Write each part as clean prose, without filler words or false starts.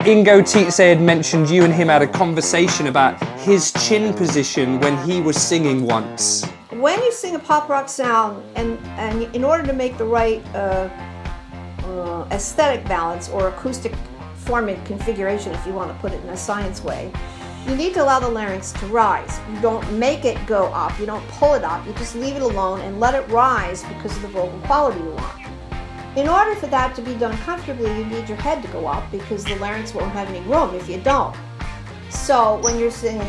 Ingo TSA had mentioned you and him had a conversation about his chin position when he was singing once. When you sing a pop rock sound, and in order to make the right aesthetic balance or acoustic form and configuration, if you want to put it in a science way, you need to allow the larynx to rise. You don't make it go up, you don't pull it up, you just leave it alone and let it rise because of the vocal quality you want. In order for that to be done comfortably, you need your head to go up because the larynx won't have any room if you don't. So when you're singing,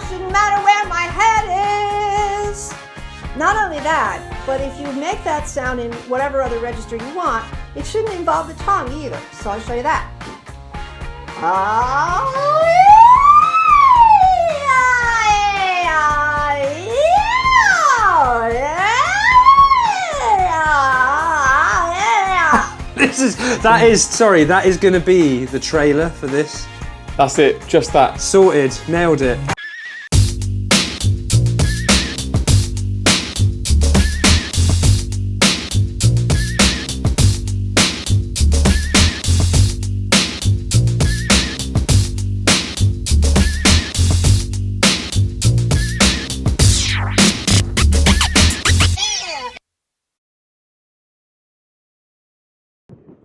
shouldn't matter where my head is. Not only that, but if you make that sound in whatever other register you want, it shouldn't involve the tongue either. So I'll show you that. That is going to be the trailer for this. That's it, just that. Sorted, nailed it.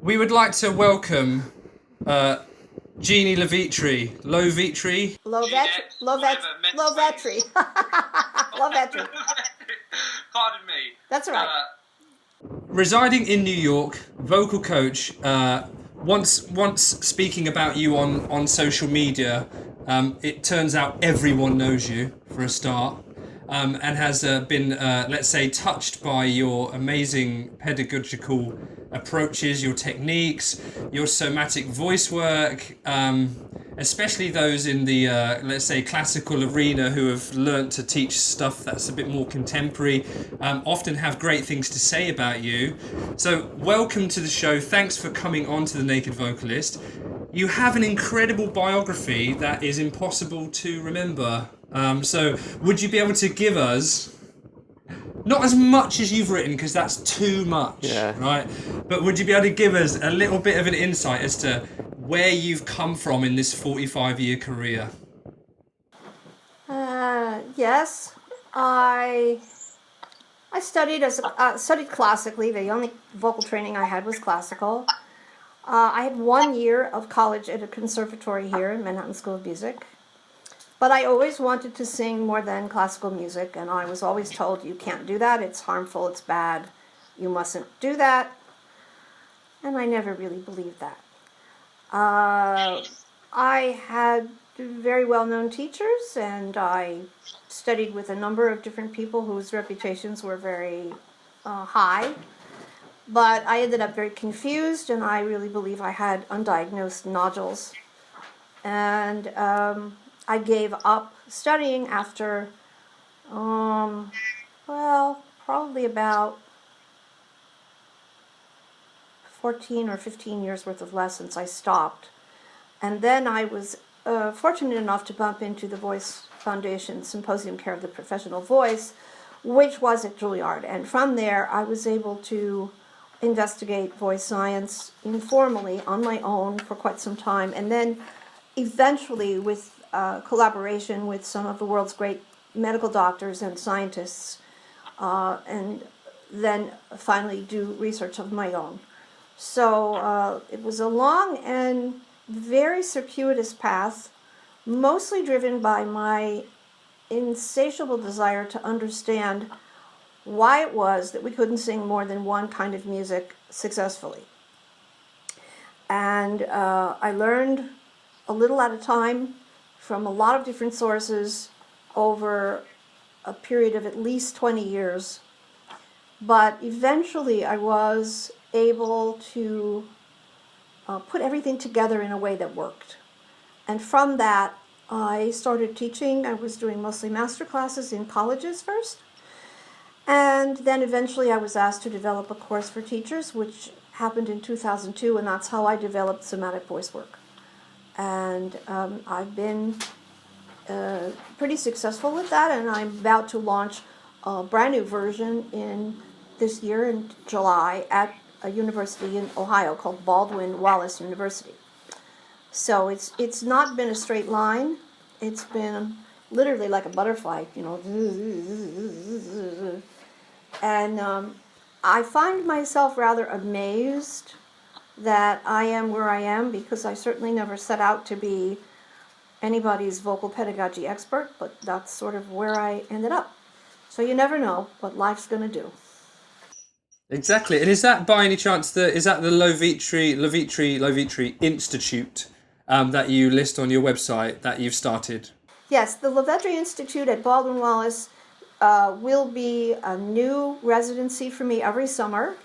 We would like to welcome Jeanie LoVetri. LoVetri? LoVetri. Pardon me. That's all right. Residing in New York, vocal coach. Once speaking about you on social media, it turns out everyone knows you for a start, and has been, let's say, touched by your amazing pedagogical approaches, your techniques, your somatic voice work, especially those in the, let's say, classical arena who have learnt to teach stuff that's a bit more contemporary, often have great things to say about you. So welcome to the show. Thanks for coming on to the Naked Vocalist. You have an incredible biography that is impossible to remember. So would you be able to give us, not as much as you've written because that's too much, right? But would you be able to give us a little bit of an insight as to where you've come from in this 45-year career? Yes, I studied studied classically. The only vocal training I had was classical. I had 1 year of college at a conservatory here in Manhattan School of Music. But I always wanted to sing more than classical music, and I was always told, you can't do that, it's harmful, it's bad, you mustn't do that. And I never really believed that. I had very well-known teachers, and I studied with a number of different people whose reputations were very high. But I ended up very confused, and I really believe I had undiagnosed nodules. And I gave up studying after, probably about 14 or 15 years worth of lessons. I stopped. And then I was fortunate enough to bump into the Voice Foundation Symposium Care of the Professional Voice, which was at Juilliard. And from there, I was able to investigate voice science informally on my own for quite some time. And then eventually, with collaboration with some of the world's great medical doctors and scientists, and then finally do research of my own. So it was a long and very circuitous path, mostly driven by my insatiable desire to understand why it was that we couldn't sing more than one kind of music successfully. And I learned a little at a time from a lot of different sources over a period of at least 20 years. But eventually I was able to put everything together in a way that worked. And from that, I started teaching. I was doing mostly master classes in colleges first. And then eventually I was asked to develop a course for teachers, which happened in 2002, and that's how I developed somatic voice work. And I've been pretty successful with that, and I'm about to launch a brand new version in this year in July at a university in Ohio called Baldwin Wallace University. So it's not been a straight line. It's been literally like a butterfly, you know. And I find myself rather amazed that I am where I am, because I certainly never set out to be anybody's vocal pedagogy expert, but that's sort of where I ended up. So you never know what life's going to do. Exactly. And is that by any chance the LoVetri Institute that you list on your website that you've started? Yes, the LoVetri Institute at Baldwin Wallace will be a new residency for me every summer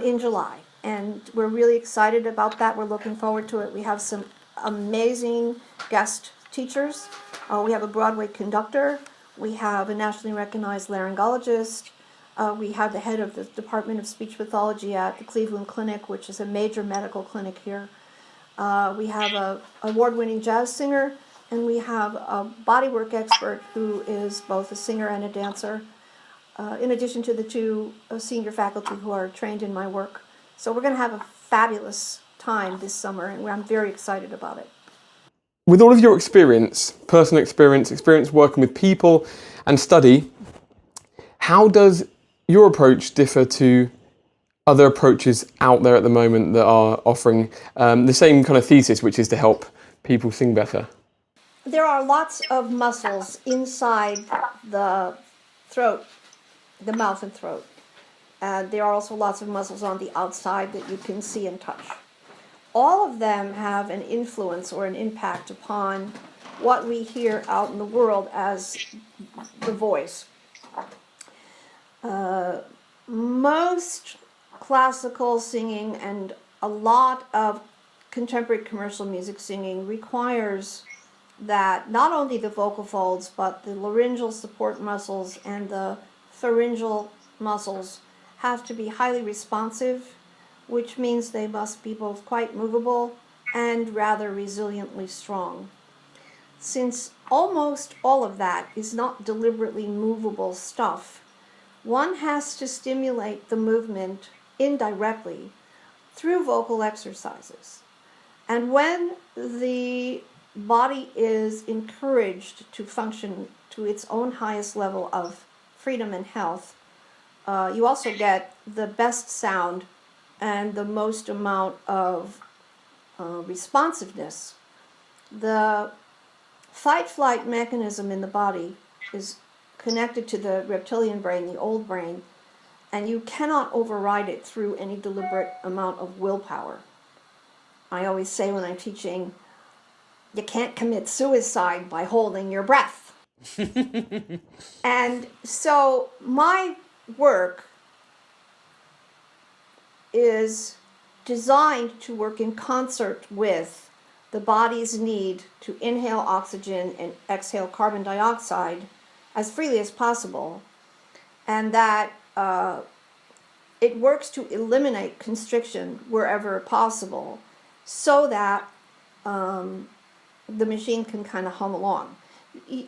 in July. And we're really excited about that. We're looking forward to it. We have some amazing guest teachers. We have a Broadway conductor. We have a nationally recognized laryngologist. We have the head of the Department of Speech Pathology at the Cleveland Clinic, which is a major medical clinic here. We have a award-winning jazz singer, and we have a bodywork expert who is both a singer and a dancer, in addition to the two senior faculty who are trained in my work. So we're going to have a fabulous time this summer, and I'm very excited about it. With all of your experience, personal experience working with people and study, how does your approach differ to other approaches out there at the moment that are offering the same kind of thesis, which is to help people sing better? There are lots of muscles inside the throat, the mouth and throat. There are also lots of muscles on the outside that you can see and touch. All of them have an influence or an impact upon what we hear out in the world as the voice. Most classical singing and a lot of contemporary commercial music singing requires that not only the vocal folds, but the laryngeal support muscles and the pharyngeal muscles have to be highly responsive, which means they must be both quite movable and rather resiliently strong. Since almost all of that is not deliberately movable stuff, one has to stimulate the movement indirectly through vocal exercises. And when the body is encouraged to function to its own highest level of freedom and health, you also get the best sound and the most amount of responsiveness. The fight-flight mechanism in the body is connected to the reptilian brain, the old brain, and you cannot override it through any deliberate amount of willpower. I always say when I'm teaching, you can't commit suicide by holding your breath. And so my work is designed to work in concert with the body's need to inhale oxygen and exhale carbon dioxide as freely as possible, and that it works to eliminate constriction wherever possible so that the machine can kind of hum along.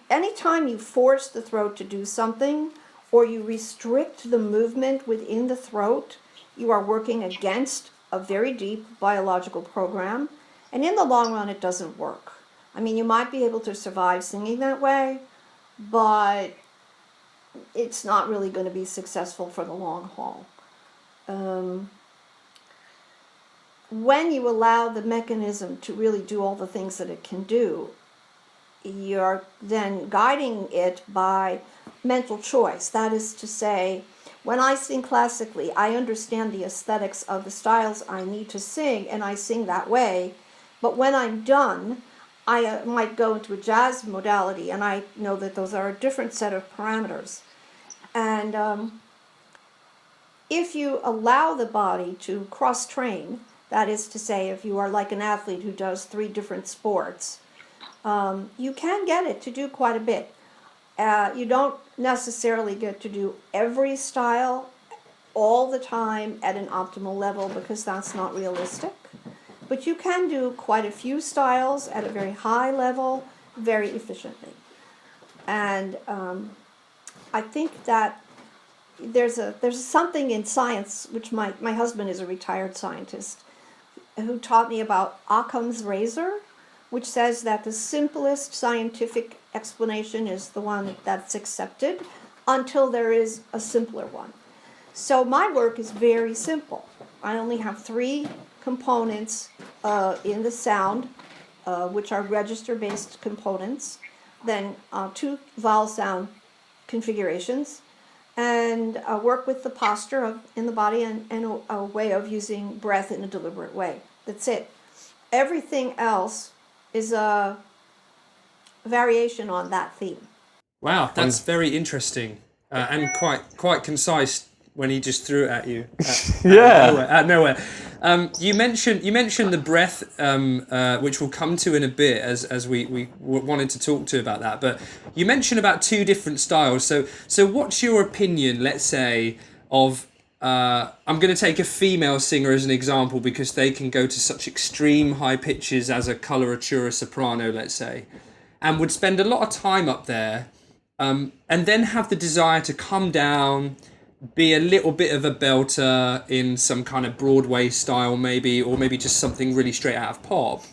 Anytime you force the throat to do something or you restrict the movement within the throat, you are working against a very deep biological program, and in the long run it doesn't work. I mean, you might be able to survive singing that way, but it's not really going to be successful for the long haul. When you allow the mechanism to really do all the things that it can do, you're then guiding it by mental choice. That is to say, when I sing classically, I understand the aesthetics of the styles I need to sing, and I sing that way. But when I'm done, I might go into a jazz modality, and I know that those are a different set of parameters. And if you allow the body to cross-train, that is to say, if you are like an athlete who does 3 different sports, you can get it to do quite a bit. You don't necessarily get to do every style all the time at an optimal level because that's not realistic. But you can do quite a few styles at a very high level very efficiently. And I think that there's something in science, which my husband is a retired scientist, who taught me about Occam's razor, which says that the simplest scientific explanation is the one that's accepted until there is a simpler one. So my work is very simple. I only have 3 components in the sound, which are register-based components, then 2 vowel sound configurations, and work with the posture in the body and a way of using breath in a deliberate way. That's it. Everything else is a variation on that theme. Wow, that's very interesting and quite concise when he just threw it at you. Out nowhere. You mentioned the breath, which we'll come to in a bit as we wanted to talk to about that. But you mentioned about 2 different styles. So what's your opinion, let's say, of I'm going to take a female singer as an example because they can go to such extreme high pitches as a coloratura soprano, let's say, and would spend a lot of time up there, and then have the desire to come down, be a little bit of a belter in some kind of Broadway style maybe, or maybe just something really straight out of pop.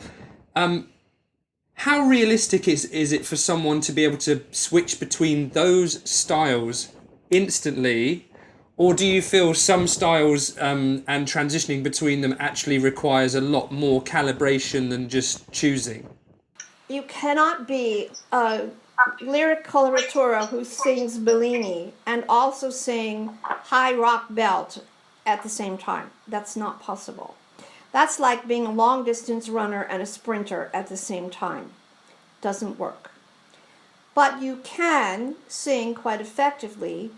How realistic is it for someone to be able to switch between those styles instantly? Or do you feel some styles and transitioning between them actually requires a lot more calibration than just choosing? You cannot be a lyric coloratura who sings Bellini and also sing high rock belt at the same time. That's not possible. That's like being a long distance runner and a sprinter at the same time. Doesn't work. But you can sing quite effectively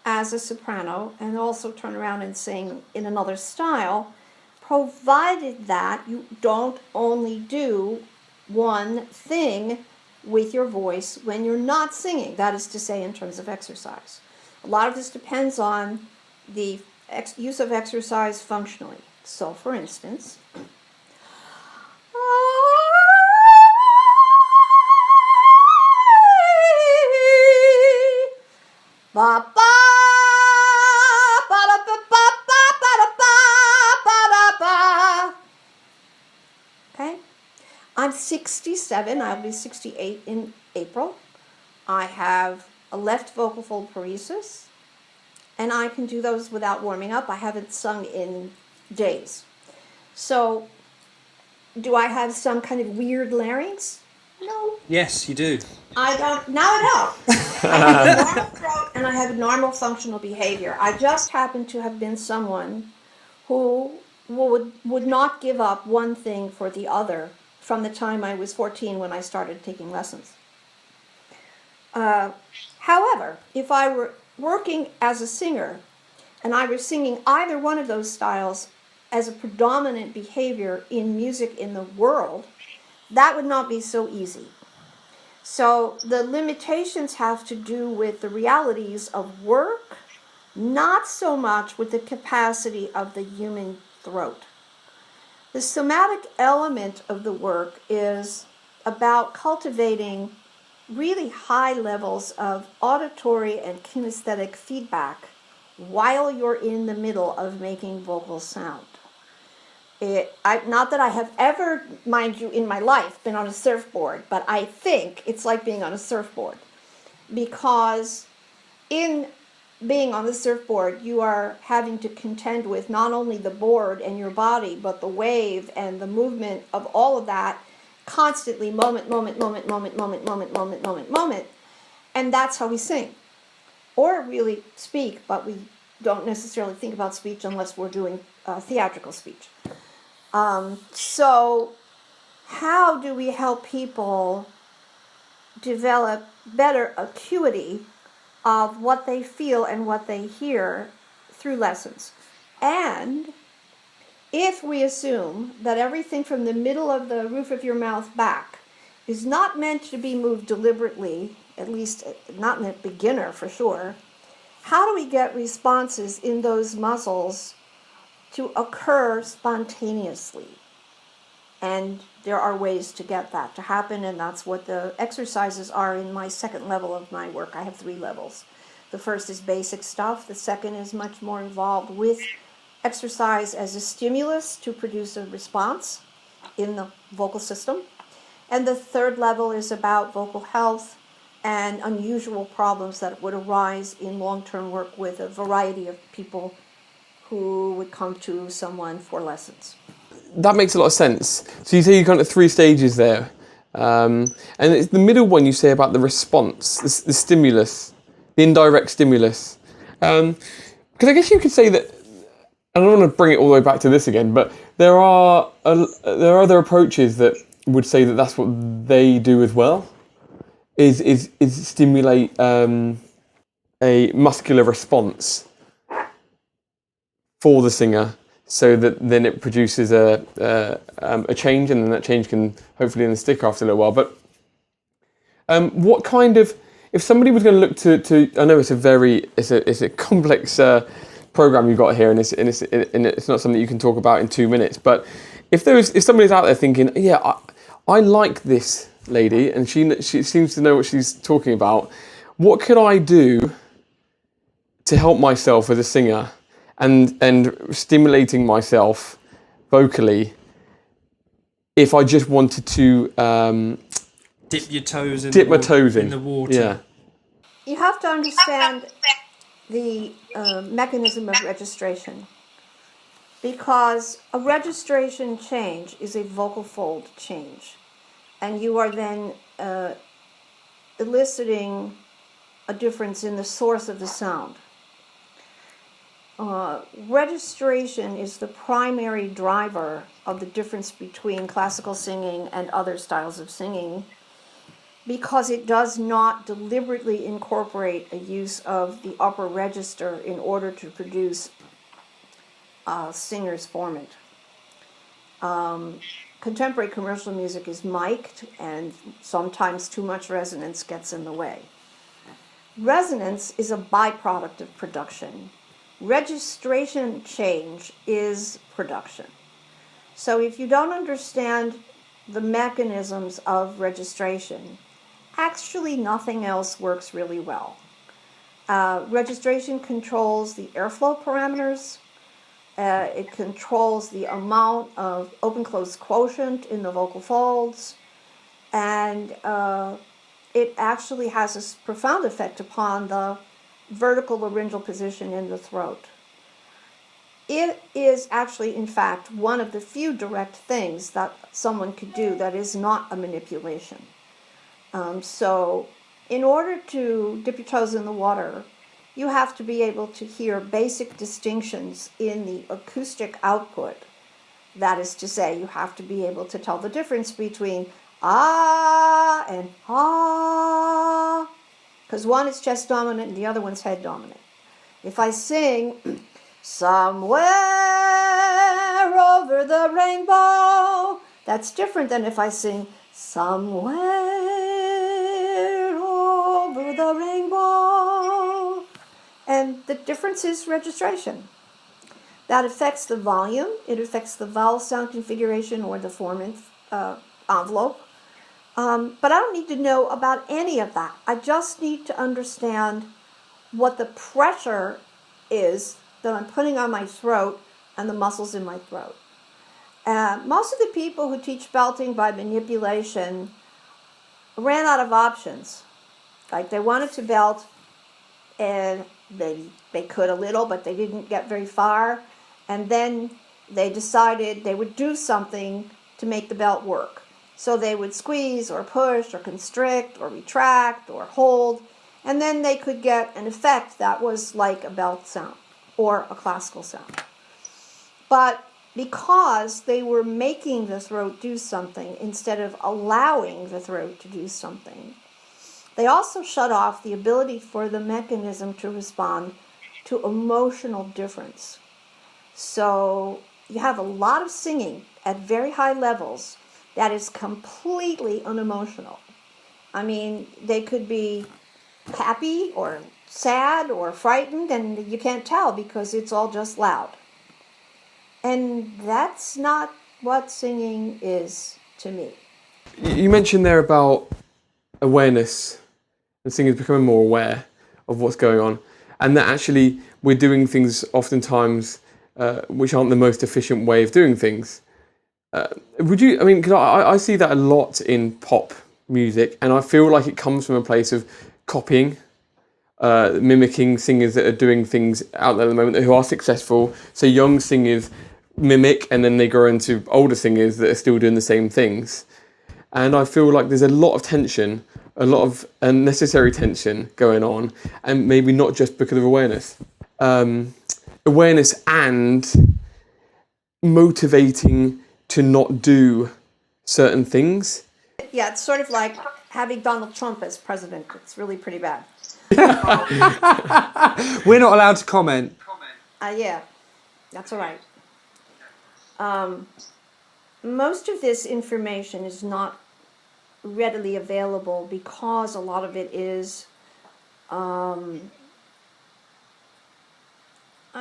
as a soprano and also turn around and sing in another style, provided that you don't only do one thing with your voice when you're not singing, that is to say, in terms of exercise. A lot of this depends on the use of exercise functionally. So, for instance, okay? I'm 67, I'll be 68 in April. I have a left vocal fold paresis, and I can do those without warming up. I haven't sung in days. So, do I have some kind of weird larynx? No. Yes, you do. I don't. Now I don't. I have a normal throat and I have a normal functional behavior. I just happen to have been someone who would not give up one thing for the other from the time I was 14 when I started taking lessons. However, if I were working as a singer and I was singing either one of those styles as a predominant behavior in music in the world, that would not be so easy. So the limitations have to do with the realities of work, not so much with the capacity of the human throat. The somatic element of the work is about cultivating really high levels of auditory and kinesthetic feedback while you're in the middle of making vocal sound. Not that I have ever, mind you, in my life been on a surfboard, but I think it's like being on a surfboard, because in being on the surfboard, you are having to contend with not only the board and your body, but the wave and the movement of all of that constantly, moment, moment, moment, moment, moment, moment, moment, moment, moment. And that's how we sing, or really speak, but we don't necessarily think about speech unless we're doing theatrical speech. So how do we help people develop better acuity of what they feel and what they hear through lessons? And if we assume that everything from the middle of the roof of your mouth back is not meant to be moved deliberately, at least not in a beginner for sure, how do we get responses in those muscles to occur spontaneously? And there are ways to get that to happen, and that's what the exercises are in my second level of my work. I have 3 levels. The first is basic stuff. The second is much more involved with exercise as a stimulus to produce a response in the vocal system. And the third level is about vocal health and unusual problems that would arise in long-term work with a variety of people who would come to someone for lessons. That makes a lot of sense. So you say you kind of 3 stages there. And it's the middle one you say about the response, the stimulus, the indirect stimulus. Because I guess you could say that, and I don't want to bring it all the way back to this again, but there are other approaches that would say that that's what they do as well, is stimulate a muscular response for the singer, so that then it produces a change, and then that change can hopefully then stick after a little while. But what kind of, if somebody was going to look to I know it's a complex program you've got here, and it's not something you can talk about in 2 minutes. But if somebody's out there thinking, yeah, I like this lady, and she seems to know what she's talking about, what could I do to help myself as a singer? And stimulating myself vocally, if I just wanted to dip your toes in the water. Yeah. You have to understand the mechanism of registration, because a registration change is a vocal fold change, and you are then eliciting a difference in the source of the sound. Registration is the primary driver of the difference between classical singing and other styles of singing, because it does not deliberately incorporate a use of the upper register in order to produce singer's formant. Contemporary commercial music is mic'd, and sometimes too much resonance gets in the way. Resonance is a byproduct of production. Registration change is production. So if you don't understand the mechanisms of registration, actually nothing else works really well. Registration controls the airflow parameters. It controls the amount of open-close quotient in the vocal folds, and it actually has a profound effect upon the vertical laryngeal position in the throat. It is actually, in fact, one of the few direct things that someone could do that is not a manipulation. So in order to dip your toes in the water, you have to be able to hear basic distinctions in the acoustic output. That is to say, you have to be able to tell the difference between ah and ah, because one is chest dominant and the other one's head dominant. If I sing somewhere over the rainbow, that's different than if I sing somewhere over the rainbow. And the difference is registration. That affects the volume, it affects the vowel sound configuration or the formant envelope. But I don't need to know about any of that. I just need to understand what the pressure is that I'm putting on my throat and the muscles in my throat. Most of the people who teach belting by manipulation ran out of options. Like, they wanted to belt, and they could a little, but they didn't get very far. And then they decided they would do something to make the belt work. So they would squeeze or push or constrict or retract or hold, and then they could get an effect that was like a belt sound or a classical sound. But because they were making the throat do something instead of allowing the throat to do something, they also shut off the ability for the mechanism to respond to emotional difference. So you have a lot of singing at very high levels that is completely unemotional. I mean, they could be happy or sad or frightened, and you can't tell because it's all just loud. And that's not what singing is to me. You mentioned there about awareness and singers becoming more aware of what's going on, and that actually we're doing things oftentimes which aren't the most efficient way of doing things. Would you? I mean, because I see that a lot in pop music, and I feel like it comes from a place of copying, mimicking singers that are doing things out there at the moment who are successful. So young singers mimic, and then they grow into older singers that are still doing the same things. And I feel like there's a lot of tension, a lot of unnecessary tension going on, and maybe not just because of awareness. Awareness and motivating to not do certain things. Yeah, it's sort of like having Donald Trump as president. It's really pretty bad. We're not allowed to comment. Yeah, that's all right. Most of this information is not readily available because a lot of it is, I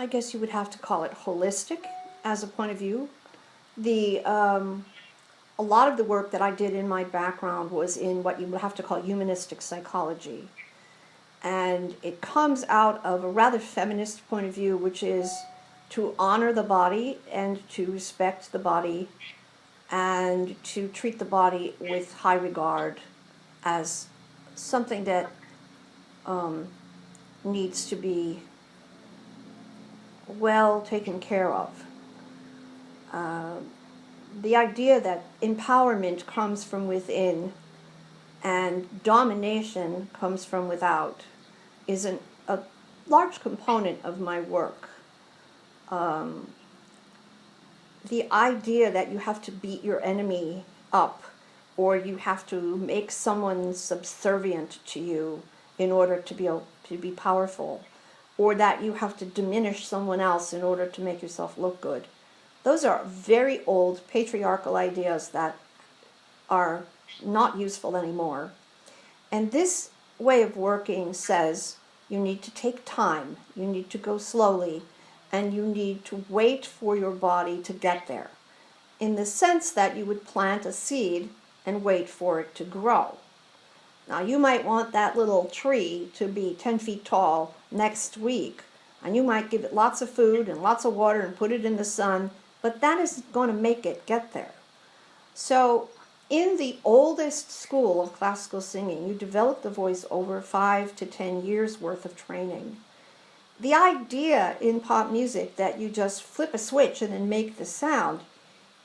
guess you would have to call it holistic as a point of view. A lot of the work that I did in my background was in what you would have to call humanistic psychology. And it comes out of a rather feminist point of view, which is to honor the body and to respect the body and to treat the body with high regard as something that needs to be well taken care of. The idea that empowerment comes from within and domination comes from without is a large component of my work. The idea that you have to beat your enemy up or you have to make someone subservient to you in order to be able to be powerful, or that you have to diminish someone else in order to make yourself look good. Those are very old patriarchal ideas that are not useful anymore. And this way of working says you need to take time, you need to go slowly, and you need to wait for your body to get there, in the sense that you would plant a seed and wait for it to grow. Now, you might want that little tree to be 10 feet tall next week, and you might give it lots of food and lots of water and put it in the sun, but that isn't going to make it get there. So, in the oldest school of classical singing, you develop the voice over 5 to 10 years worth of training. The idea in pop music that you just flip a switch and then make the sound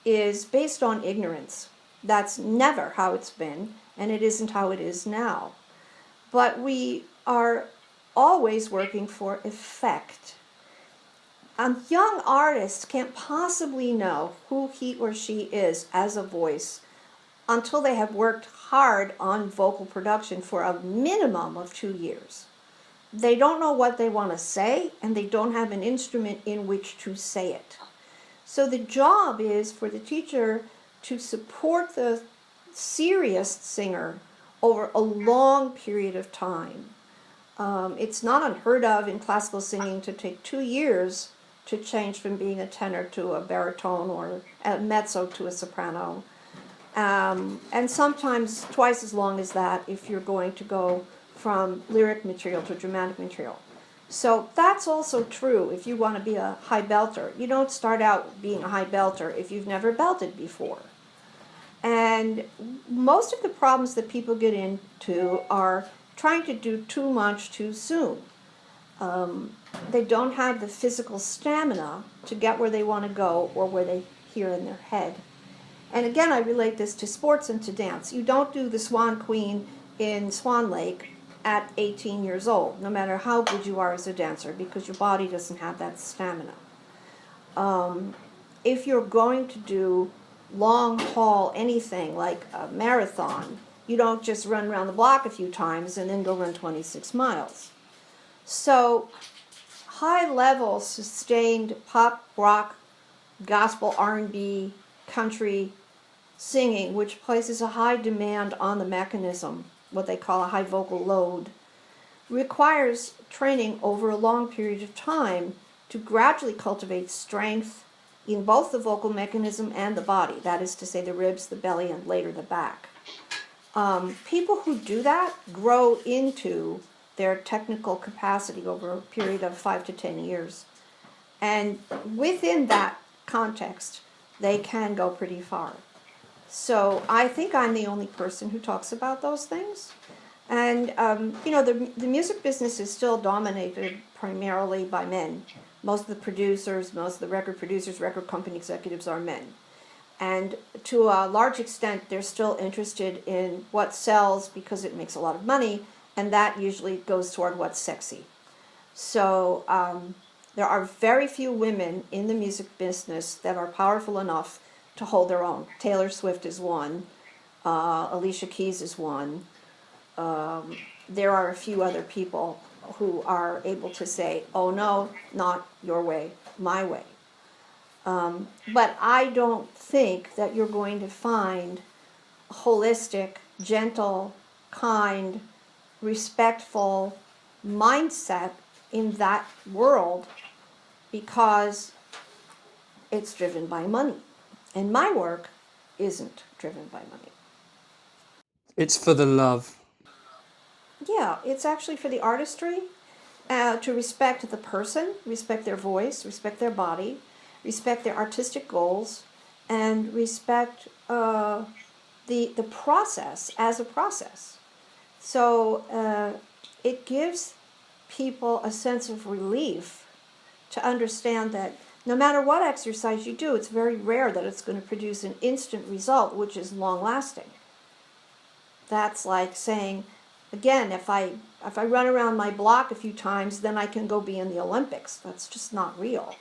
is based on ignorance. That's never how it's been, and it isn't how it is now. But we are always working for effect. A young artist can't possibly know who he or she is as a voice until they have worked hard on vocal production for a minimum of 2 years. They don't know what they want to say, and they don't have an instrument in which to say it. So the job is for the teacher to support the serious singer over a long period of time. It's not unheard of in classical singing to take 2 years to change from being a tenor to a baritone or a mezzo to a soprano. And sometimes twice as long as that if you're going to go from lyric material to dramatic material. So that's also true if you want to be a high belter. You don't start out being a high belter if you've never belted before. And most of the problems that people get into are trying to do too much too soon. They don't have the physical stamina to get where they want to go or where they hear in their head. And again, I relate this to sports and to dance. You don't do the Swan Queen in Swan Lake at 18 years old, no matter how good you are as a dancer, because your body doesn't have that stamina. If you're going to do long haul anything like a marathon, you don't just run around the block a few times and then go run 26 miles. So high level sustained pop, rock, gospel, R&B, country singing, which places a high demand on the mechanism, what they call a high vocal load, requires training over a long period of time to gradually cultivate strength in both the vocal mechanism and the body. That is to say, the ribs, the belly, and later the back. People who do that grow into their technical capacity over a period of 5 to 10 years. And within that context, they can go pretty far. So I think I'm the only person who talks about those things. And, the music business is still dominated primarily by men. Most of the producers, most of the record producers, record company executives are men. And to a large extent, they're still interested in what sells because it makes a lot of money, and that usually goes toward what's sexy. So there are very few women in the music business that are powerful enough to hold their own. Taylor Swift is one. Alicia Keys is one. There are a few other people who are able to say, oh no, not your way, my way. But I don't think that you're going to find a holistic, gentle, kind, respectful mindset in that world because it's driven by money. And my work isn't driven by money. It's for the love. Yeah, it's actually for the artistry, to respect the person, respect their voice, respect their body, respect their artistic goals, and respect the process as a process. So it gives people a sense of relief to understand that no matter what exercise you do, it's very rare that it's going to produce an instant result, which is long-lasting. That's like saying, again, if I run around my block a few times, then I can go be in the Olympics. That's just not real.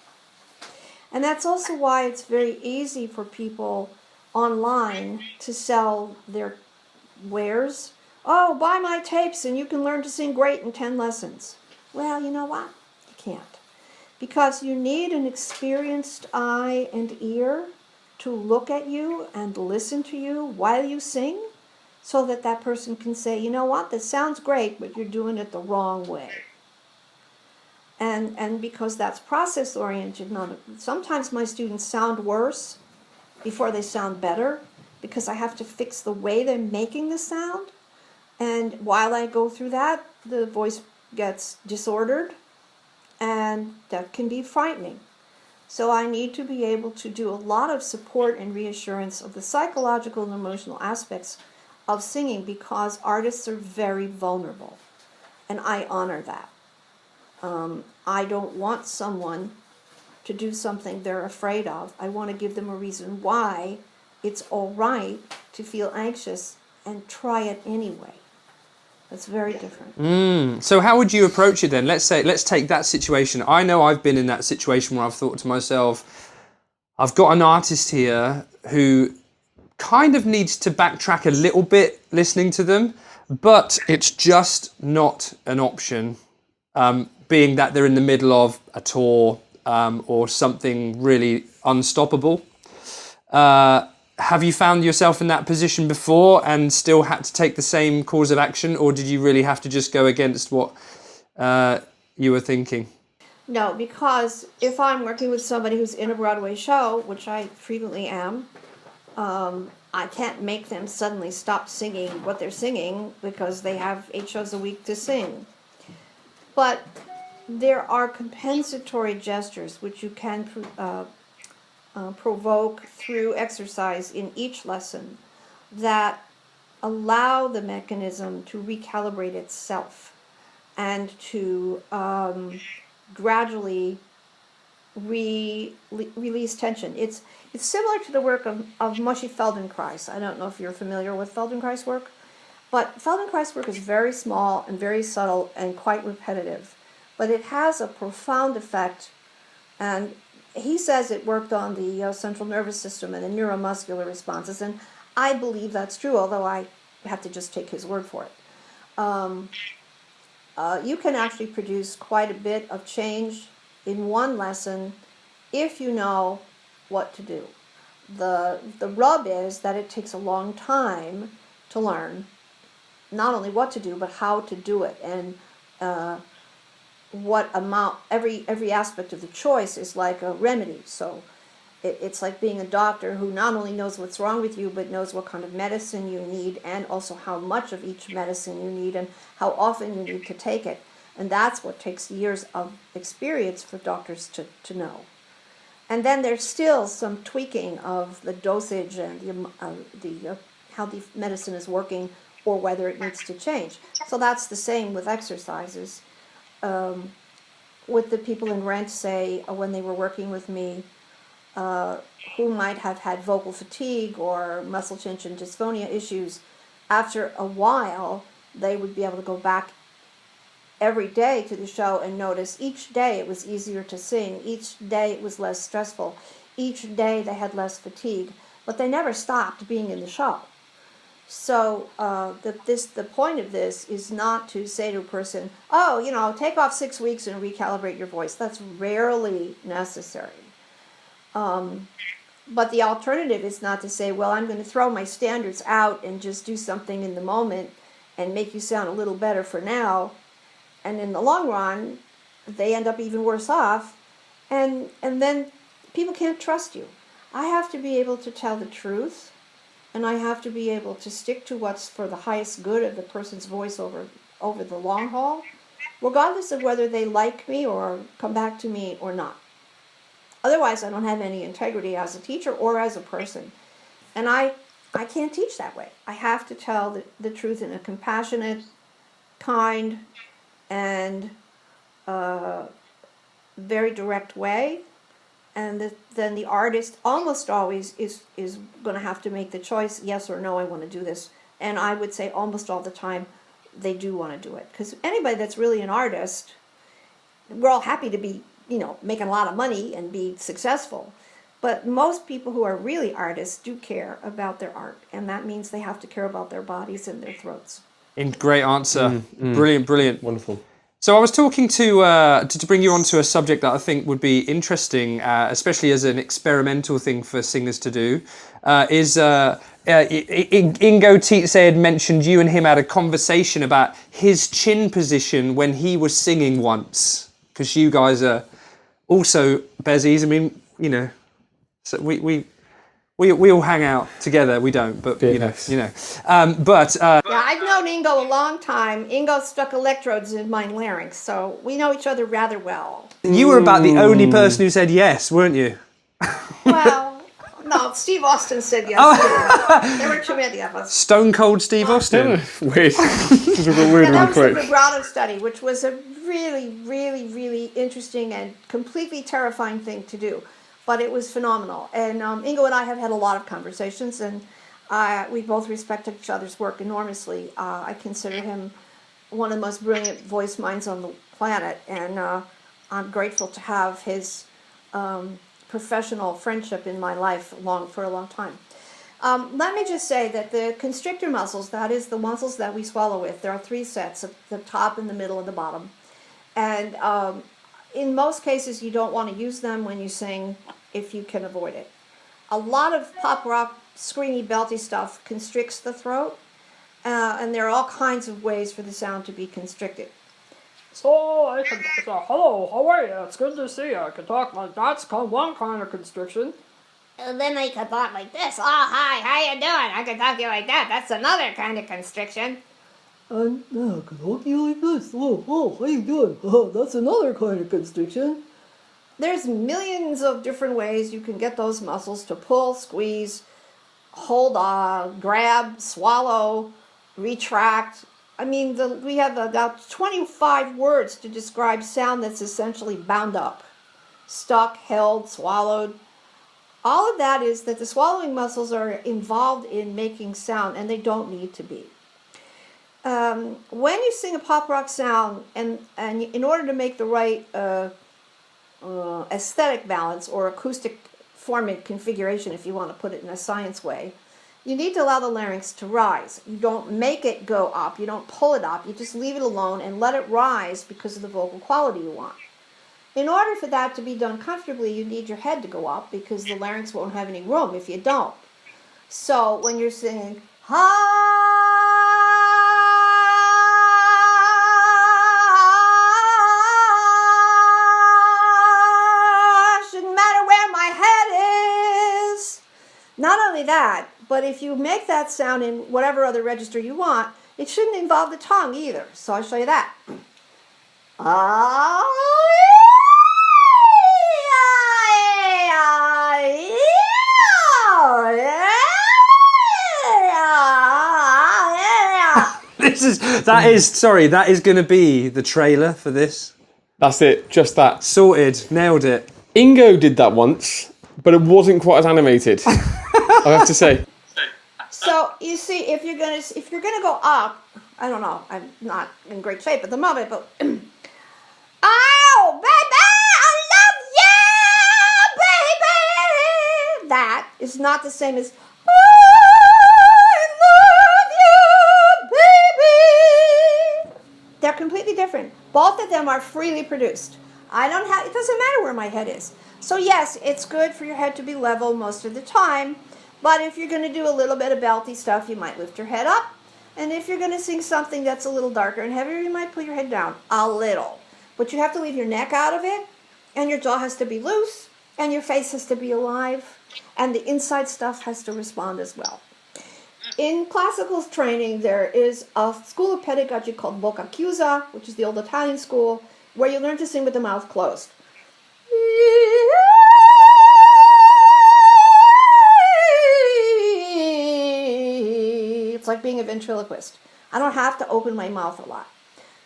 And that's also why it's very easy for people online to sell their wares. Oh, buy my tapes and you can learn to sing great in 10 lessons. Well, you know what? You can't. Because you need an experienced eye and ear to look at you and listen to you while you sing, so that that person can say, you know what, this sounds great, but you're doing it the wrong way. And because that's process-oriented, sometimes my students sound worse before they sound better, because I have to fix the way they're making the sound. And while I go through that, the voice gets disordered, and that can be frightening. So I need to be able to do a lot of support and reassurance of the psychological and emotional aspects of singing, because artists are very vulnerable, and I honor that. I don't want someone to do something they're afraid of. I want to give them a reason why it's all right to feel anxious and try it anyway. That's very different. So how would you approach it then? Let's take that situation. I know I've been in that situation where I've thought to myself, I've got an artist here who kind of needs to backtrack a little bit listening to them, but it's just not an option, being that they're in the middle of a tour or something really unstoppable. Have you found yourself in that position before and still had to take the same course of action, or did you really have to just go against what you were thinking? No, because if I'm working with somebody who's in a Broadway show, which I frequently am, I can't make them suddenly stop singing what they're singing because they have 8 shows a week to sing. But there are compensatory gestures which you can provoke through exercise in each lesson that allow the mechanism to recalibrate itself and to gradually release tension. It's similar to the work of Moshe Feldenkrais. I don't know if you're familiar with Feldenkrais' work, but Feldenkrais' work is very small and very subtle and quite repetitive, but it has a profound effect, and he says it worked on the central nervous system and the neuromuscular responses, and I believe that's true, although I have to just take his word for it. You can actually produce quite a bit of change in one lesson if you know what to do. The rub is that it takes a long time to learn not only what to do, but how to do it, and what amount, every aspect of the choice is like a remedy. So It's like being a doctor who not only knows what's wrong with you, but knows what kind of medicine you need, and also how much of each medicine you need and how often you need to take it. And that's what takes years of experience for doctors to know. And then there's still some tweaking of the dosage and how the medicine is working, or whether it needs to change. So that's the same with exercises. With the people in Rent, say, when they were working with me, who might have had vocal fatigue or muscle tension dysphonia issues, after a while they would be able to go back every day to the show and notice each day it was easier to sing, each day it was less stressful, each day they had less fatigue, but they never stopped being in the show. So the point of this is not to say to a person, oh, take off 6 weeks and recalibrate your voice. That's rarely necessary. But the alternative is not to say, well, I'm going to throw my standards out and just do something in the moment and make you sound a little better for now. And in the long run, they end up even worse off. And then people can't trust you. I have to be able to tell the truth, and I have to be able to stick to what's for the highest good of the person's voice over the long haul, regardless of whether they like me or come back to me or not. Otherwise, I don't have any integrity as a teacher or as a person. And I can't teach that way. I have to tell the truth in a compassionate, kind, and very direct way. And then the artist almost always is going to have to make the choice, yes or no, I want to do this. And I would say almost all the time they do want to do it. Because anybody that's really an artist, we're all happy to be, making a lot of money and be successful. But most people who are really artists do care about their art. And that means they have to care about their bodies and their throats. Great answer. Brilliant. Wonderful. So I was talking to bring you onto a subject that I think would be interesting, especially as an experimental thing for singers to do. Ingo TSA had mentioned you and him had a conversation about his chin position when he was singing once, because you guys are also bezies. I mean, so we all hang out together. We don't, but Yeah. Yeah, I've known Ingo a long time. Ingo stuck electrodes in my larynx, so we know each other rather well. you were about the only person who said yes, weren't you? Well, no, Steve Austin said yes. There were too many of us. Stone Cold Steve Austin. Weird. Just a bit weird And really that was the quick. vibrato study, which was a really, really, really interesting and completely terrifying thing to do. But it was phenomenal. And Ingo and I have had a lot of conversations, and we both respected each other's work enormously. I consider him one of the most brilliant voice minds on the planet, and I'm grateful to have his professional friendship in my life for a long time. Let me just say that the constrictor muscles, that is the muscles that we swallow with, there are 3 sets, the top and the middle and the bottom. And in most cases, you don't want to use them when you sing if you can avoid it. A lot of pop rock, screamy, belty stuff constricts the throat, and there are all kinds of ways for the sound to be constricted. So I can say, hello, how are you? It's good to see you. I can talk like that's one kind of constriction. And then I could talk like this. Oh, hi, how you doing? I could talk to you like that. That's another kind of constriction. And I can talk to you like this. Oh, how you doing? Oh, that's another kind of constriction. There's millions of different ways you can get those muscles to pull, squeeze, hold on, grab, swallow, retract. I mean, we have about 25 words to describe sound that's essentially bound up. Stuck, held, swallowed. All of that is that the swallowing muscles are involved in making sound, and they don't need to be. When you sing a pop rock sound, and in order to make the right aesthetic balance or acoustic form and configuration, if you want to put it in a science way, you need to allow the larynx to rise. You don't make it go up, you don't pull it up, you just leave it alone and let it rise because of the vocal quality you want. In order for that to be done comfortably, you need your head to go up because the larynx won't have any room if you don't. So when you're singing, shouldn't matter where my head that. But if you make that sound in whatever other register you want, it shouldn't involve the tongue either. So I'll show you that. That is going to be the trailer for this. That's it, just that. Sorted, nailed it. Ingo did that once, but it wasn't quite as animated, I have to say. So you see, if you're gonna go up, I don't know, I'm not in great shape at the moment, but oh baby, I love you, baby. That is not the same as I love you, baby. They're completely different. Both of them are freely produced. It doesn't matter where my head is. So yes, it's good for your head to be level most of the time. But if you're going to do a little bit of belty stuff, you might lift your head up. And if you're going to sing something that's a little darker and heavier, you might put your head down a little. But you have to leave your neck out of it, and your jaw has to be loose, and your face has to be alive, and the inside stuff has to respond as well. In classical training, there is a school of pedagogy called bocca chiusa, which is the old Italian school, where you learn to sing with the mouth closed. It's like being a ventriloquist. I don't have to open my mouth a lot.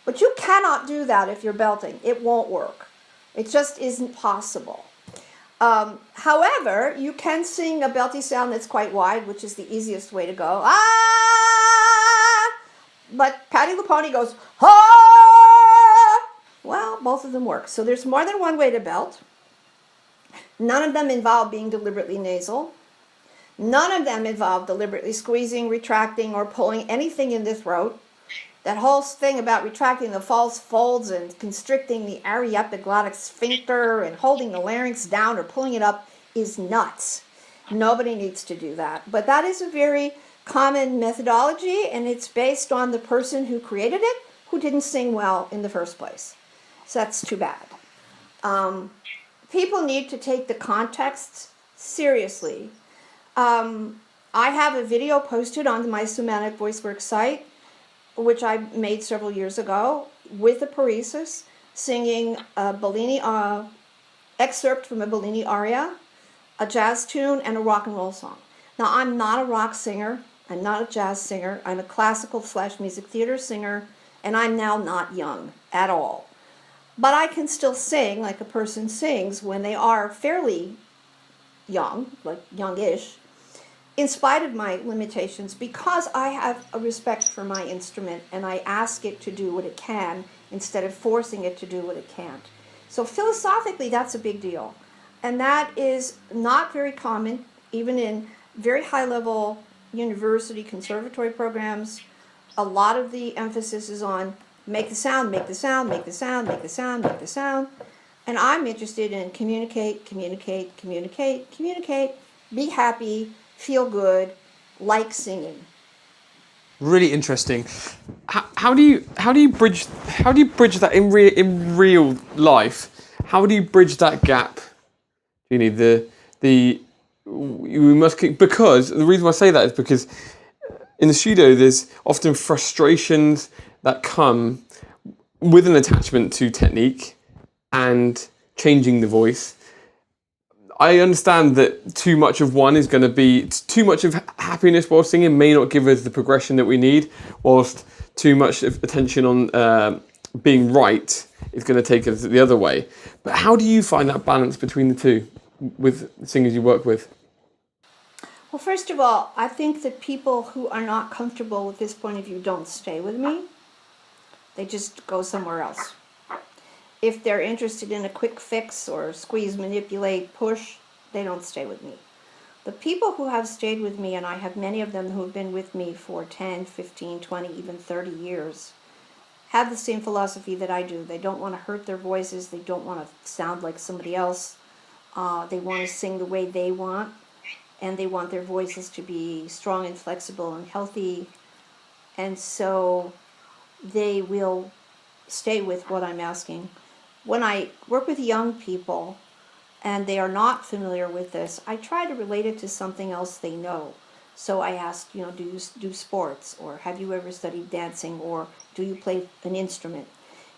But you cannot do that if you're belting. It won't work. It just isn't possible. However, you can sing a belty sound that's quite wide, which is the easiest way to go. Ah! But Patti LuPone goes, ah! Well, both of them work. So there's more than one way to belt. None of them involve being deliberately nasal. None of them involve deliberately squeezing, retracting, or pulling anything in the throat. That whole thing about retracting the false folds and constricting the aryepiglottic sphincter and holding the larynx down or pulling it up is nuts. Nobody needs to do that. But that is a very common methodology, and it's based on the person who created it who didn't sing well in the first place. So that's too bad. People need to take the context seriously. I have a video posted on my Somatic VoiceWorks site, which I made several years ago, with a paresis, singing a Bellini excerpt from a Bellini aria, a jazz tune, and a rock and roll song. Now, I'm not a rock singer. I'm not a jazz singer. I'm a classical/music theater singer, and I'm now not young at all. But I can still sing like a person sings when they are fairly young, like youngish, in spite of my limitations, because I have a respect for my instrument and I ask it to do what it can instead of forcing it to do what it can't. So philosophically, that's a big deal. And that is not very common, even in very high-level university conservatory programs. A lot of the emphasis is on make the sound, make the sound, make the sound, make the sound, make the sound. And I'm interested in communicate, communicate, communicate, communicate, be happy, feel good, like singing. Really interesting. How do you bridge that in real life? How do you bridge that gap? Jeanie, because the reason why I say that is because in the studio there's often frustrations that come with an attachment to technique and changing the voice. I understand that too much of one is going to be too much of happiness while singing may not give us the progression that we need, whilst too much of attention on being right is going to take us the other way. But how do you find that balance between the two with singers you work with? Well, first of all, I think that people who are not comfortable with this point of view don't stay with me. They just go somewhere else. If they're interested in a quick fix or squeeze, manipulate, push, they don't stay with me. The people who have stayed with me, and I have many of them who have been with me for 10, 15, 20, even 30 years, have the same philosophy that I do. They don't want to hurt their voices. They don't want to sound like somebody else. They want to sing the way they want, and they want their voices to be strong and flexible and healthy. And so they will stay with what I'm asking. When I work with young people, and they are not familiar with this, I try to relate it to something else they know. So I ask, do you do sports, or have you ever studied dancing, or do you play an instrument?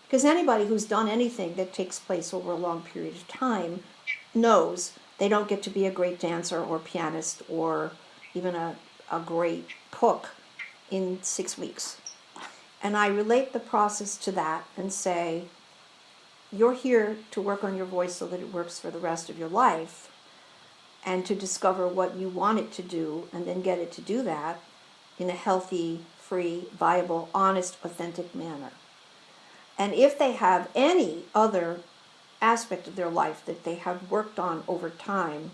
Because anybody who's done anything that takes place over a long period of time knows they don't get to be a great dancer or pianist or even a great cook in 6 weeks. And I relate the process to that and say, you're here to work on your voice so that it works for the rest of your life, and to discover what you want it to do and then get it to do that in a healthy, free, viable, honest, authentic manner. And if they have any other aspect of their life that they have worked on over time,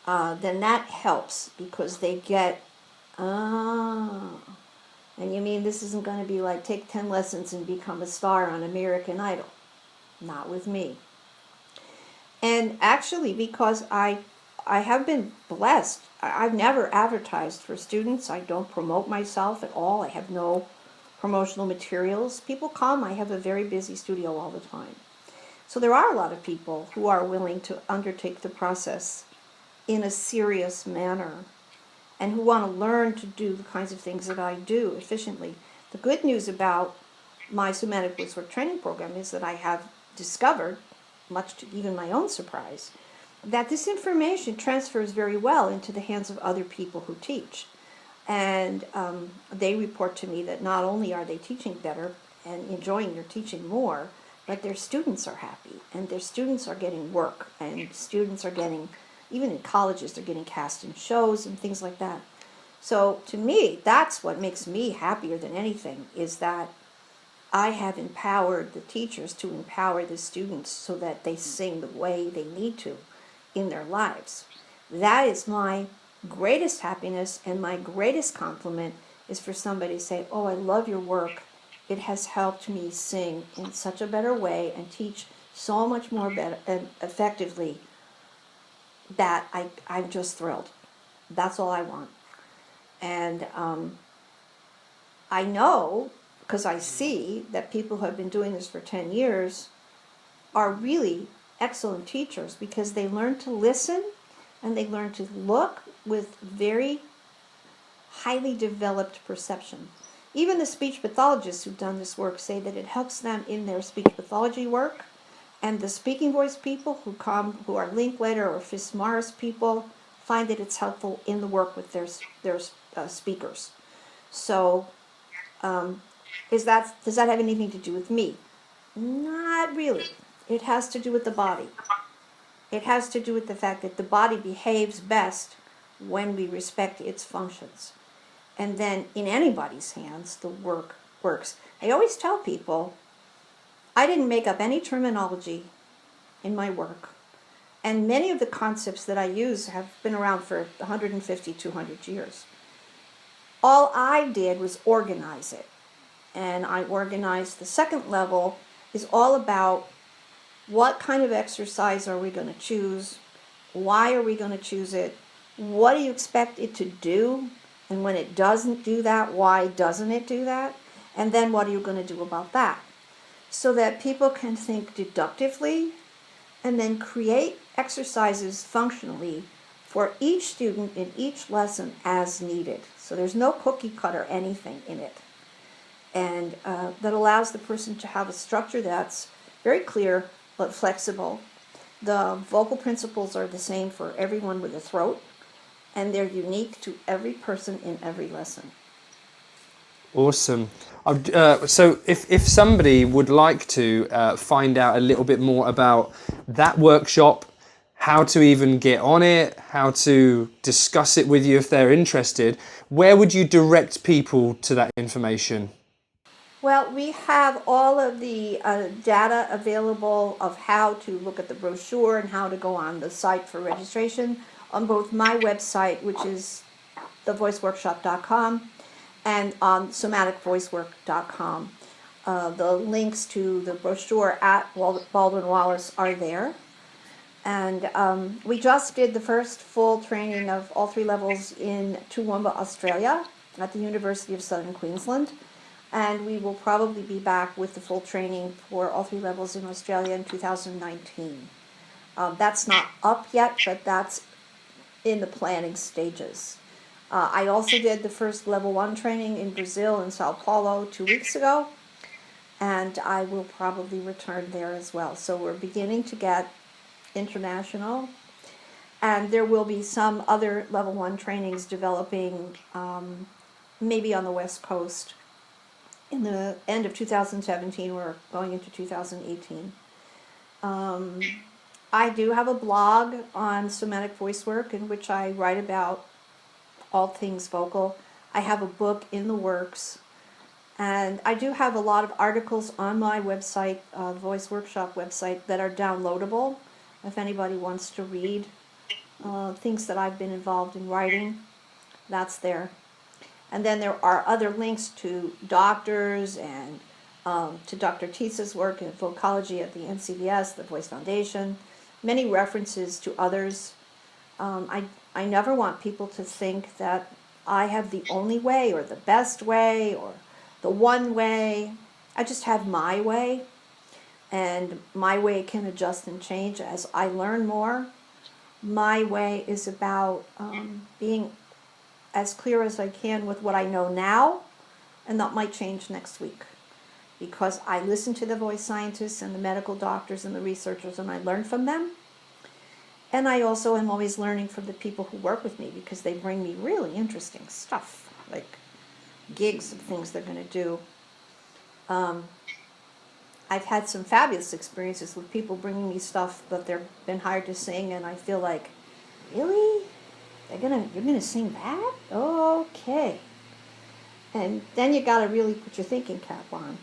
then that helps, because they get, and you mean this isn't going to be like take 10 lessons and become a star on American Idol? Not with me. And actually, because I have been blessed, I've never advertised for students. I don't promote myself at all. I have no promotional materials. People come. I have a very busy studio all the time. So there are a lot of people who are willing to undertake the process in a serious manner and who want to learn to do the kinds of things that I do efficiently. The good news about my Somatic voice work training program is that I have discovered, much to even my own surprise, that this information transfers very well into the hands of other people who teach. And they report to me that not only are they teaching better and enjoying their teaching more, but their students are happy, and their students are getting work, and students are getting, even in colleges, they're getting cast in shows and things like that. So to me, that's what makes me happier than anything, is that I have empowered the teachers to empower the students so that they sing the way they need to in their lives. That is my greatest happiness, and my greatest compliment is for somebody to say, oh, I love your work. It has helped me sing in such a better way and teach so much more better and effectively, that I'm just thrilled. That's all I want. And I know, because I see that people who have been doing this for 10 years are really excellent teachers, because they learn to listen and they learn to look with very highly developed perception. Even the speech pathologists who've done this work say that it helps them in their speech pathology work, and the speaking voice people who come, who are Linklater or Fitzmaurice people, find that it's helpful in the work with their speakers. So, does that have anything to do with me? Not really. It has to do with the body. It has to do with the fact that the body behaves best when we respect its functions. And then in anybody's hands, the work works. I always tell people, I didn't make up any terminology in my work. And many of the concepts that I use have been around for 150, 200 years. All I did was organize it. And I organized the second level is all about what kind of exercise are we going to choose? Why are we going to choose it? What do you expect it to do? And when it doesn't do that, why doesn't it do that? And then what are you going to do about that? So that people can think deductively and then create exercises functionally for each student in each lesson as needed. So there's no cookie cutter anything in it. And that allows the person to have a structure that's very clear but flexible. The vocal principles are the same for everyone with a throat, and they're unique to every person in every lesson. Awesome. So if somebody would like to find out a little bit more about that workshop, how to even get on it, how to discuss it with you if they're interested, where would you direct people to that information? Well, we have all of the data available of how to look at the brochure and how to go on the site for registration on both my website, which is thevoiceworkshop.com, and on somaticvoicework.com. The links to the brochure at Baldwin Wallace are there. And we just did the first full training of all 3 levels in Toowoomba, Australia, at the University of Southern Queensland. And we will probably be back with the full training for all 3 levels in Australia in 2019. That's not up yet, but that's in the planning stages. I also did the first level 1 training in Brazil, in Sao Paulo, 2 weeks ago, and I will probably return there as well. So we're beginning to get international, and there will be some other level 1 trainings developing, maybe on the West Coast in the end of 2017 or going into 2018. I do have a blog on somatic voice work in which I write about all things vocal. I have a book in the works, and I do have a lot of articles on my website, Voice Workshop website, that are downloadable if anybody wants to read things that I've been involved in writing. That's there. And then there are other links to doctors and to Dr. Tisa's work in vocology at the NCVS, the Voice Foundation, many references to others. I never want people to think that I have the only way or the best way or the one way. I just have my way, and my way can adjust and change as I learn more. My way is about being as clear as I can with what I know now, and that might change next week, because I listen to the voice scientists and the medical doctors and the researchers, and I learn from them. And I also am always learning from the people who work with me, because they bring me really interesting stuff, like gigs of things they're going to do. I've had some fabulous experiences with people bringing me stuff, but they've been hired to sing, and I feel like, really? You're gonna sing that? Okay. And then you got to really put your thinking cap on.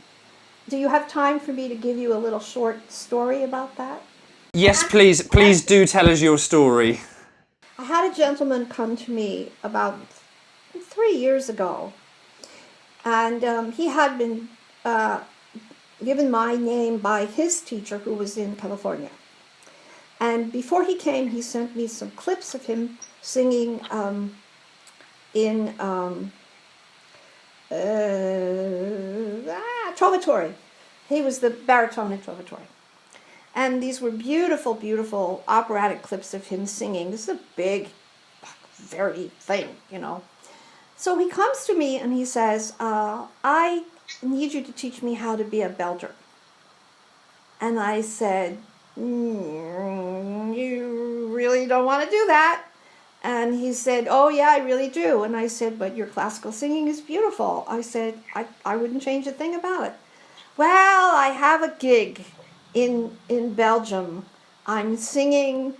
Do you have time for me to give you a little short story about that? Yes, please. Please do tell us your story. I had a gentleman come to me about 3 years ago, and he had been given my name by his teacher, who was in California. And before he came, he sent me some clips of him singing in Trovatore. He was the baritone in Trovatore. And these were beautiful, beautiful operatic clips of him singing. This is a big, very thing, you know. So he comes to me and he says, I need you to teach me how to be a belter. And I said, you really don't want to do that? And he said, oh yeah, I really do. And I said, but your classical singing is beautiful. I said, I wouldn't change a thing about it. Well, I have a gig in Belgium. I'm singing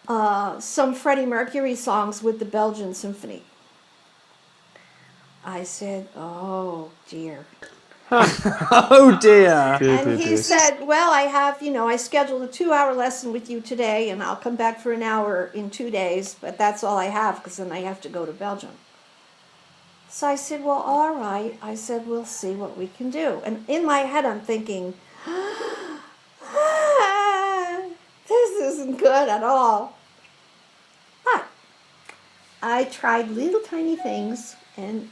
some Freddie Mercury songs with the Belgian Symphony. I said, oh dear. Oh dear. And he said, well, I have, I scheduled a 2-hour lesson with you today, and I'll come back for an hour in 2 days, but that's all I have, because then I have to go to Belgium. So I said, well, all right. I said, we'll see what we can do. And in my head, I'm thinking, this isn't good at all. But I tried little tiny things, and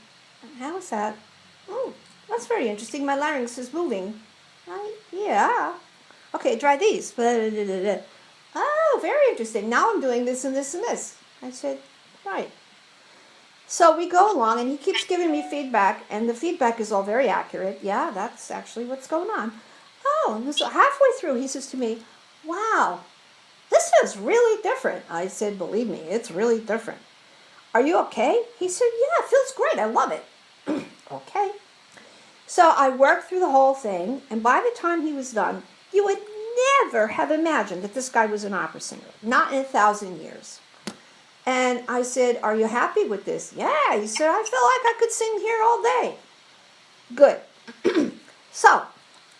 how's that? Oh, that's very interesting. My larynx is moving. Yeah. Okay, try these. Oh, very interesting. Now I'm doing this and this and this. I said, right. So we go along, and he keeps giving me feedback, and the feedback is all very accurate. Yeah, that's actually what's going on. Oh, and so halfway through, he says to me, wow, this is really different. I said, believe me, it's really different. Are you okay? He said, yeah, it feels great. I love it. Okay. So I worked through the whole thing, and by the time he was done, you would never have imagined that this guy was an opera singer. Not in 1,000 years. And I said, are you happy with this? Yeah. He said, I feel like I could sing here all day. Good. So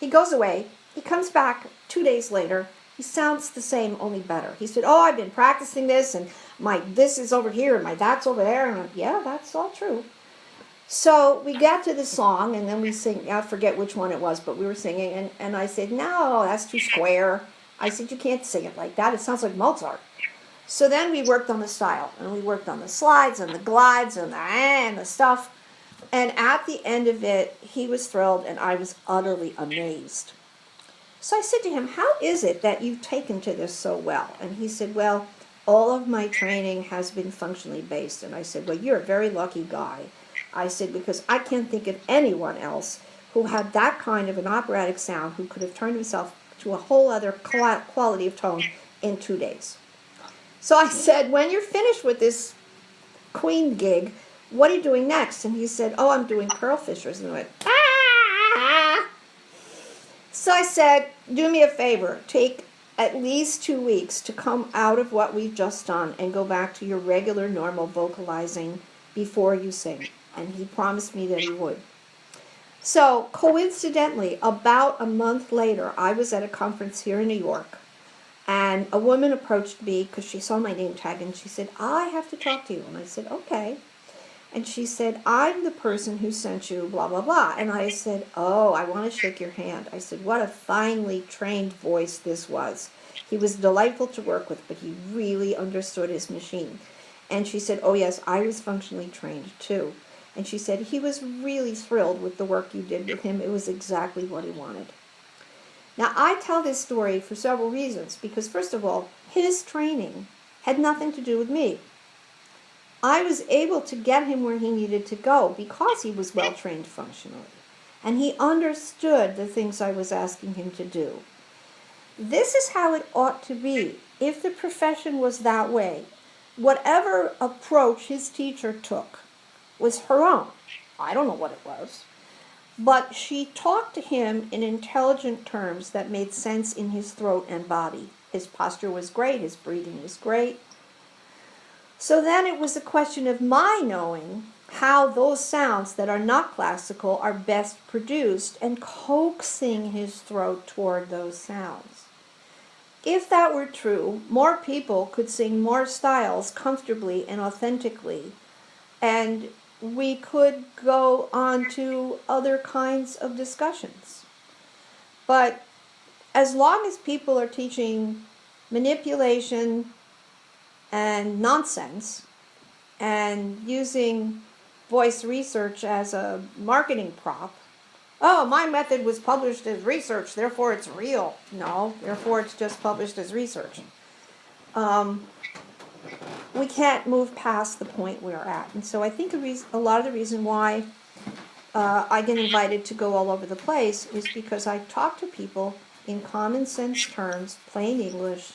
he goes away. He comes back 2 days later. He sounds the same, only better. He said, oh, I've been practicing this, and my this is over here, and my that's over there. And yeah, that's all true. So we got to the song, and then we sing. I forget which one it was, but we were singing, and I said, no, that's too square. I said, you can't sing it like that. It sounds like Mozart. So then we worked on the style, and we worked on the slides and the glides and the stuff. And at the end of it, he was thrilled, and I was utterly amazed. So I said to him, how is it that you've taken to this so well? And he said, well, all of my training has been functionally based. And I said, well, you're a very lucky guy. I said, because I can't think of anyone else who had that kind of an operatic sound, who could have turned himself to a whole other quality of tone in 2 days. So I said, when you're finished with this Queen gig, what are you doing next? And he said, oh, I'm doing Pearl Fishers. And I went, ah! So I said, do me a favor, take at least 2 weeks to come out of what we've just done and go back to your regular, normal vocalizing before you sing. And he promised me that he would. So coincidentally, about a month later, I was at a conference here in New York, and a woman approached me because she saw my name tag, and she said, I have to talk to you. And I said, okay. And she said, I'm the person who sent you blah, blah, blah. And I said, oh, I want to shake your hand. I said, what a finely trained voice this was. He was delightful to work with, but he really understood his machine. And she said, oh, yes, I was functionally trained too. And she said, he was really thrilled with the work you did with him. It was exactly what he wanted. Now, I tell this story for several reasons, because first of all, his training had nothing to do with me. I was able to get him where he needed to go because he was well-trained functionally, and he understood the things I was asking him to do. This is how it ought to be. If the profession was that way, whatever approach his teacher took was her own. I don't know what it was. But she talked to him in intelligent terms that made sense in his throat and body. His posture was great, his breathing was great. So then it was a question of my knowing how those sounds that are not classical are best produced and coaxing his throat toward those sounds. If that were true, more people could sing more styles comfortably and authentically, and we could go on to other kinds of discussions. But as long as people are teaching manipulation and nonsense and using voice research as a marketing prop, oh, my method was published as research, therefore it's real. No, therefore it's just published as research. We can't move past the point we're at. And so I think a lot of the reason why I get invited to go all over the place is because I talk to people in common sense terms, plain English,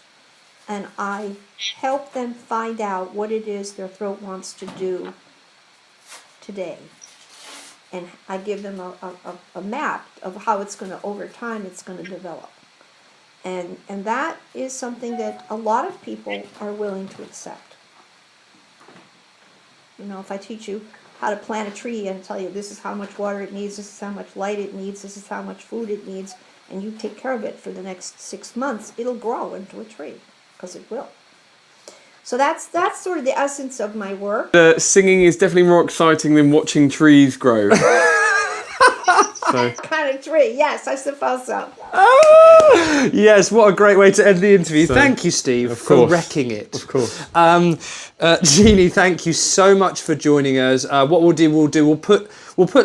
and I help them find out what it is their throat wants to do today. And I give them a map of how it's going to, over time, it's going to develop. And that is something that a lot of people are willing to accept. You know, if I teach you how to plant a tree and tell you this is how much water it needs, this is how much light it needs, this is how much food it needs, and you take care of it for the next 6 months, it'll grow into a tree, because it will. So that's sort of the essence of my work. Singing is definitely more exciting than watching trees grow. So. Kind of tree, yes, I suppose so. Yes, what a great way to end the interview. So, thank you, Steve, for wrecking it. Of course. Jeanie, thank you so much for joining us. What we'll put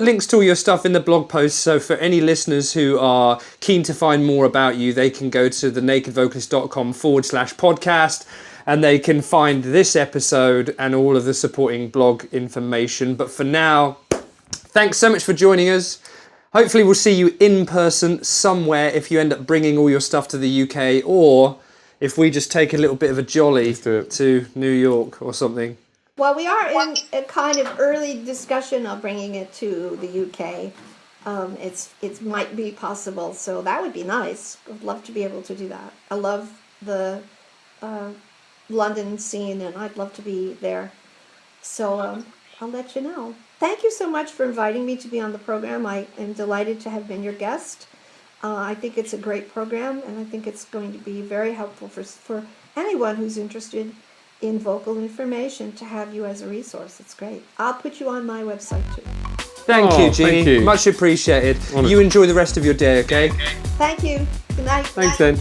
links to all your stuff in the blog post, so for any listeners who are keen to find more about you, they can go to thenakedvocalist.com/podcast, and they can find this episode and all of the supporting blog information. But for now, thanks so much for joining us. Hopefully we'll see you in person somewhere if you end up bringing all your stuff to the UK, or if we just take a little bit of a jolly to New York or something. Well, we are in a kind of early discussion of bringing it to the UK. It might be possible, so that would be nice. I'd love to be able to do that. I love the London scene, and I'd love to be there. So I'll let you know. Thank you so much for inviting me to be on the program. I am delighted to have been your guest. I think it's a great program, and I think it's going to be very helpful for anyone who's interested in vocal information to have you as a resource. It's great. I'll put you on my website too. Thank you, Jeanie. Thank you. Much appreciated. Honestly. You enjoy the rest of your day, okay? Thank you. Good night. Thanks then.